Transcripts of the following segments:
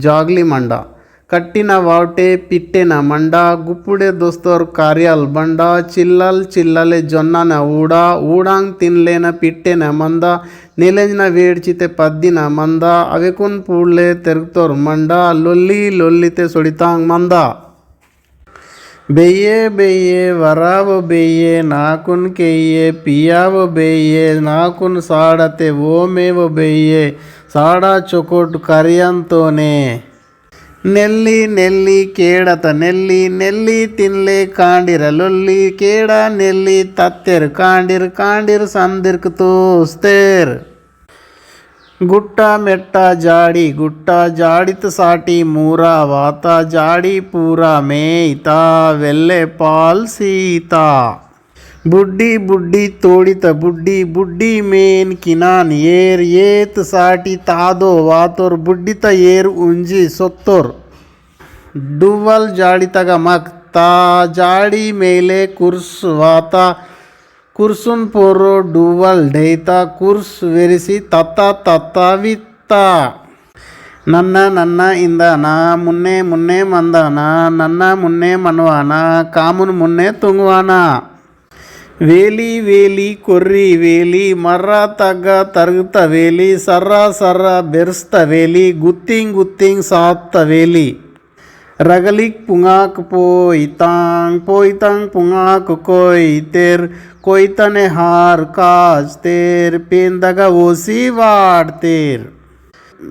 ಜಾಗ್ಲಿ ಮಂಡ ಕಟ್ಟಿನ ವಾವಟೆ ಪಿಟ್ಟೆನ ಮಂಡ ಗುಪ್ಪುಡೆ ದೋಸ್ತೋರ್ ಕಾರ್ಯಾಲ್ ಬಂಡ ಚಿಲ್ಲಲ್ ಚಿಲ್ಲಲೆ ಜೊನ್ನನ ಊಡಾಂಗ್ ತಿನ್ಲೇನ ಪಿಟ್ಟೆನ ಮಂದ ನೀಲೆಂಜ್ನ వేడ్చితే పద్దిన మంద అವೆకున్ పూడ్లే తెరుగుతోర్ మండ లొల్లి లొల్లితే సొడితాంగ్ మంద బెయ్యే బెయ్యే వరావ బెయ్యే నాకున్ కెయ్యే పియావ బెయ్యే నాకున్ సాడతే ఓమేవ బెయ్యే సాడా చొకోటు కరియంతోనే ನೆಲ್ಲಿ ನೆಲ್ಲಿ ಕೇಡತ ನೆಲ್ಲಿ ನೆಲ್ಲಿ ತಿನ್ಲೆ ಕಾಂಡಿರ ಲೊಲ್ಲಿ ಕೇಡ ನೆಲ್ಲಿ ತತ್ತೆರ್ ಕಾಂಡಿರ್ ಕಾಂಡಿರ್ ಸಂದಿರ್ಕ್ ತೋಸ್ತೇರ್ ಗುಟ್ಟ ಮೆಟ್ಟ ಜಾಡಿ ಗುಟ್ಟ ಜಾಡಿತ ಸಾಟಿ ಮೂರ ವಾತ ಜಾಡಿ ಪೂರ ಮೇಯ್ತಾ ವೆಲ್ಲೆ ಪಾಲ್ ಸೀತಾ ಬುಡ್ಡಿ ಬುಡ್ಡಿ ತೋಡಿತ ಬುಡ್ಡಿ ಬುಡ್ಡಿ ಮೇನ್ ಕಿನಾನ್ ಏರ್ ಏತ್ ಸಾಟಿ ತಾದೋ ವಾತೋರ್ ಬುಡ್ಡಿತ ಏರ್ ಉಂಜಿ ಸೊತ್ತೋರ್ ಡುವಲ್ ಜಾಡಿತಗ ಮಕ್ ತಾ ಜಾಡಿ ಮೇಲೆ ಕುರ್ಸ್ ವಾತ ಕುರ್ಸುನ್ ಪೋರೋ ಡುವಲ್ ಡೈತ ಕುರ್ಸ್ ವೆರಿಸಿ ತತ್ತ ತತ್ತ ವಿತ್ತ ನನ್ನ ನನ್ನ ಇಂದನ ಮುನ್ನೆ ಮುನ್ನೆ ಮಂದನ ನನ್ನ ಮುನ್ನೆ ಮನ್ವಾನ ಕಾಮುನ್ ಮುನ್ನೆ ತುಂಗ್ವಾನ వేలి వేలి కొర్రి వేలి మర్ర తగ్గ తరుగుత వేలి సర్ర సర్ర బెర్స్త వేలి గుత్తింగ్ గుత్తింగ్ సాత్త వేలి రగలిక్ పుంగాక్ పోయితాంగ్ పుంగాక్ కోయితేర్ కోయితనే హార్ కాజ్ తేర్ పేందగ ఓసి వాడ్తేర్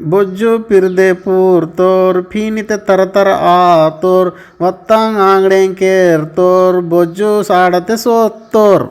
ಬೊಜ್ಜು ಪಿರ್ದೆ ಪೂರ್ ತೋರ್ ಫೀನಿತೆ ತರತರ ಆ ತೋರ್ ಒತ್ತಾಂಗ್ ಆಂಗ್ಡೆಂಕೇರ್ ತೋರ್ ಬೊಜ್ಜು ಸಾಡತೆ ಸೋತ್ತೋರ್